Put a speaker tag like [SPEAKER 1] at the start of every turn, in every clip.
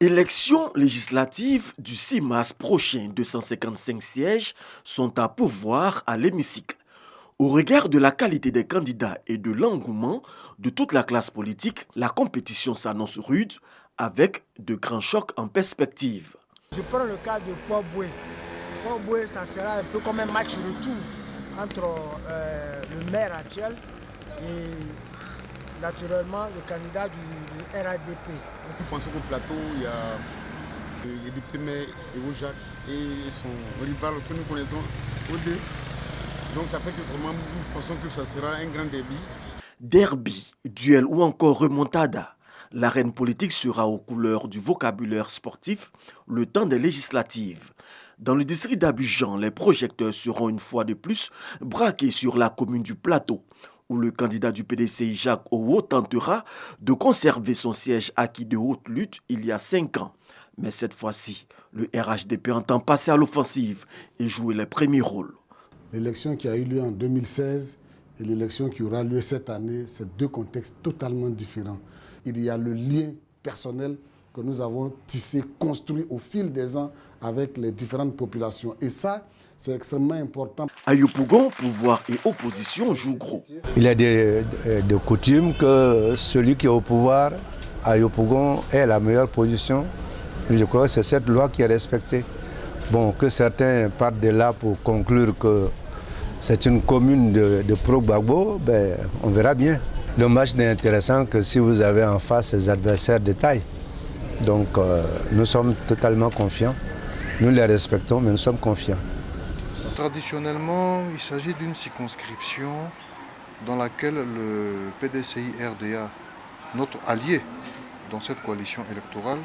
[SPEAKER 1] Élections législatives du 6 mars prochain, 255 sièges sont à pourvoir à l'hémicycle. Au regard de la qualité des candidats et de l'engouement de toute la classe politique, la compétition s'annonce rude avec de grands chocs en perspective.
[SPEAKER 2] Je prends le cas de Port-Boué. Port-Boué, ça sera un peu comme un match retour entre le maire actuel et naturellement le candidat du RADP.
[SPEAKER 3] Je pense qu'au plateau, il y a le député maire Evo Jacques et son rival que nous connaissons, Odé. Donc ça fait que vraiment nous pensons que ça sera un grand derby.
[SPEAKER 1] Derby, duel ou encore remontada. L'arène politique sera aux couleurs du vocabulaire sportif le temps des législatives. Dans le district d'Abidjan, les projecteurs seront une fois de plus braqués sur la commune du Plateau, où le candidat du PDCI Jacques Owo tentera de conserver son siège acquis de haute lutte il y a 5 ans. Mais cette fois-ci, le RHDP entend passer à l'offensive et jouer les premiers rôles.
[SPEAKER 4] L'élection qui a eu lieu en 2016 et l'élection qui aura lieu cette année, c'est deux contextes totalement différents. Il y a le lien personnel que nous avons tissé, construit au fil des ans avec les différentes populations. Et ça, c'est extrêmement important.
[SPEAKER 1] À Yopougon, pouvoir et opposition jouent gros.
[SPEAKER 5] Il est de coutume que celui qui est au pouvoir à Yopougon ait la meilleure position. Je crois que c'est cette loi qui est respectée. Bon, que certains partent de là pour conclure que c'est une commune de pro-Gbagbo, ben, on verra bien. Le match n'est intéressant que si vous avez en face des adversaires de taille. Donc nous sommes totalement confiants. Nous les respectons, mais nous sommes confiants.
[SPEAKER 6] Traditionnellement, il s'agit d'une circonscription dans laquelle le PDCI RDA, notre allié dans cette coalition électorale,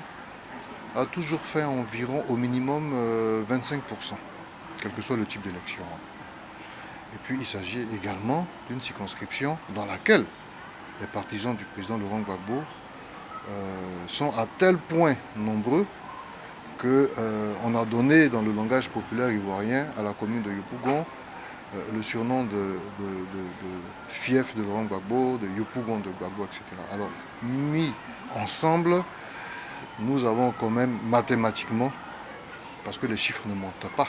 [SPEAKER 6] a toujours fait environ au minimum 25%, quel que soit le type d'élection. Et puis il s'agit également d'une circonscription dans laquelle les partisans du président Laurent Gbagbo sont à tel point nombreux qu'on a donné dans le langage populaire ivoirien à la commune de Yopougon le surnom de fief de Laurent Gbagbo, de Yopougon de Gbagbo, etc. Alors mis ensemble, nous avons quand même mathématiquement, parce que les chiffres ne mentent pas,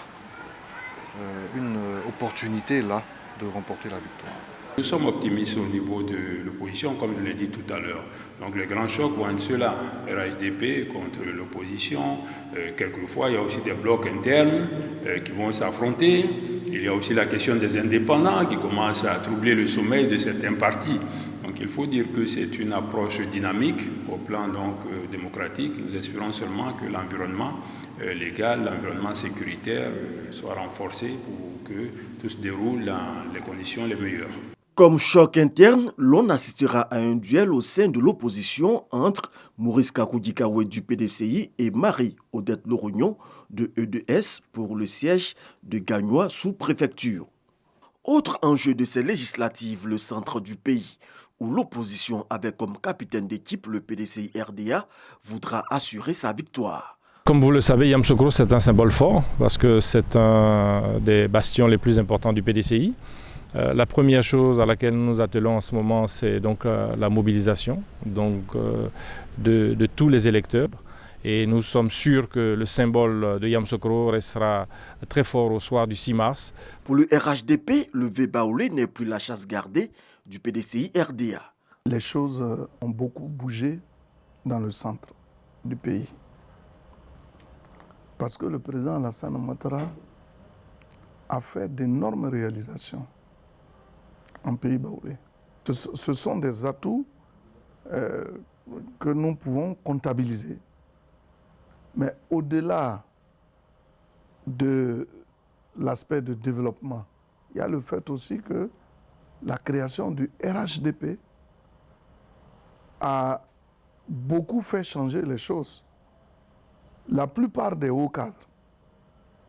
[SPEAKER 6] une opportunité là de remporter la victoire.
[SPEAKER 7] Nous sommes optimistes au niveau de l'opposition, comme je l'ai dit tout à l'heure. Donc les grands chocs vont être ceux-là. RHDP contre l'opposition. Quelquefois, il y a aussi des blocs internes qui vont s'affronter. Il y a aussi la question des indépendants qui commencent à troubler le sommeil de certains partis. Donc il faut dire que c'est une approche dynamique au plan donc, démocratique. Nous espérons seulement que l'environnement légal, l'environnement sécuritaire soit renforcé pour que tout se déroule dans les conditions les meilleures.
[SPEAKER 1] Comme choc interne, l'on assistera à un duel au sein de l'opposition entre Maurice Kakoudikawe du PDCI et Marie-Odette Lorognon de EDS pour le siège de Gagnois sous préfecture. Autre enjeu de ces législatives, le centre du pays, où l'opposition avec comme capitaine d'équipe le PDCI RDA voudra assurer sa victoire.
[SPEAKER 8] Comme vous le savez, Yamoussoukro, c'est un symbole fort parce que c'est un des bastions les plus importants du PDCI. La première chose à laquelle nous nous attelons en ce moment, c'est donc la mobilisation de tous les électeurs. Et nous sommes sûrs que le symbole de Yamoussoukro restera très fort au soir du 6 mars.
[SPEAKER 1] Pour le RHDP, le Vébaoulé n'est plus la chasse gardée du PDCI RDA.
[SPEAKER 9] Les choses ont beaucoup bougé dans le centre du pays. Parce que le président Alassane Ouattara a fait d'énormes réalisations en Pays baoulé. Ce sont des atouts que nous pouvons comptabiliser. Mais au-delà de l'aspect de développement, il y a le fait aussi que la création du RHDP a beaucoup fait changer les choses. La plupart des hauts cadres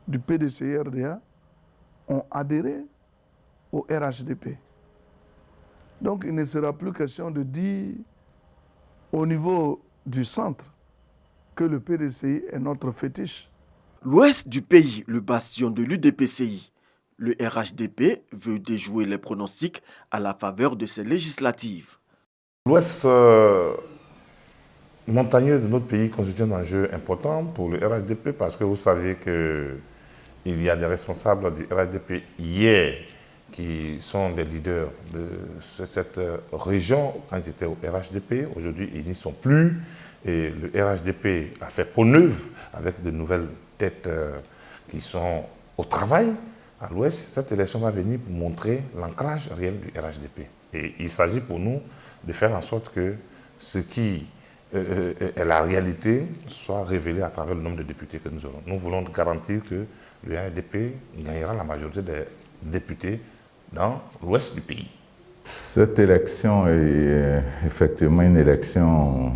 [SPEAKER 9] du PDCI-RDA ont adhéré au RHDP. Donc il ne sera plus question de dire au niveau du centre que le PDCI est notre fétiche.
[SPEAKER 1] L'ouest du pays, le bastion de l'UDPCI. Le RHDP veut déjouer les pronostics à la faveur de ces législatives.
[SPEAKER 10] L'ouest montagneux de notre pays constitue un enjeu important pour le RHDP parce que vous savez qu'il y a des responsables du RHDP hier qui sont les leaders de cette région quand ils étaient au RHDP. Aujourd'hui, ils n'y sont plus. Et le RHDP a fait peau neuve avec de nouvelles têtes qui sont au travail à l'Ouest. Cette élection va venir pour montrer l'ancrage réel du RHDP. Et il s'agit pour nous de faire en sorte que ce qui est la réalité soit révélé à travers le nombre de députés que nous aurons. Nous voulons garantir que le RHDP gagnera la majorité des députés dans l'ouest du pays.
[SPEAKER 11] Cette élection est effectivement une élection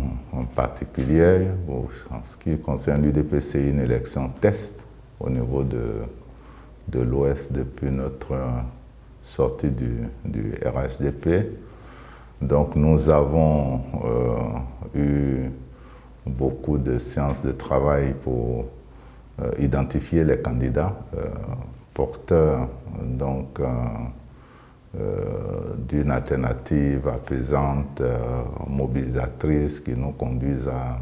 [SPEAKER 11] particulière. En ce qui concerne l'UDPC, une élection test au niveau de l'Ouest depuis notre sortie du RHDP. Donc nous avons eu beaucoup de séances de travail pour identifier les candidats porteurs donc d'une alternative apaisante, mobilisatrice qui nous conduise à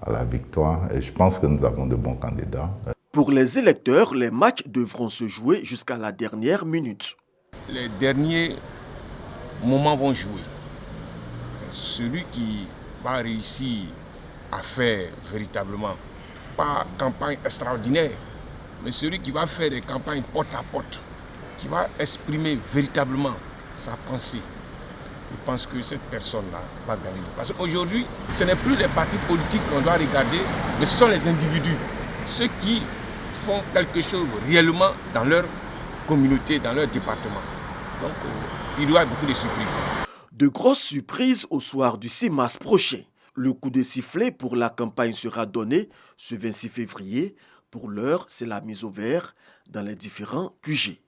[SPEAKER 11] la victoire. Et je pense que nous avons de bons candidats.
[SPEAKER 1] Pour les électeurs, les matchs devront se jouer jusqu'à la dernière minute.
[SPEAKER 12] Les derniers moments vont jouer. Celui qui va réussir à faire véritablement, pas campagne extraordinaire, mais celui qui va faire des campagnes porte à porte, qui va exprimer véritablement sa pensée, je pense que cette personne-là va gagner. Parce qu'aujourd'hui, ce n'est plus les partis politiques qu'on doit regarder, mais ce sont les individus, ceux qui font quelque chose réellement dans leur communauté, dans leur département. Donc, il y aura beaucoup de surprises.
[SPEAKER 1] De grosses surprises au soir du 6 mars prochain. Le coup de sifflet pour la campagne sera donné ce 26 février. Pour l'heure, c'est la mise au vert dans les différents QG.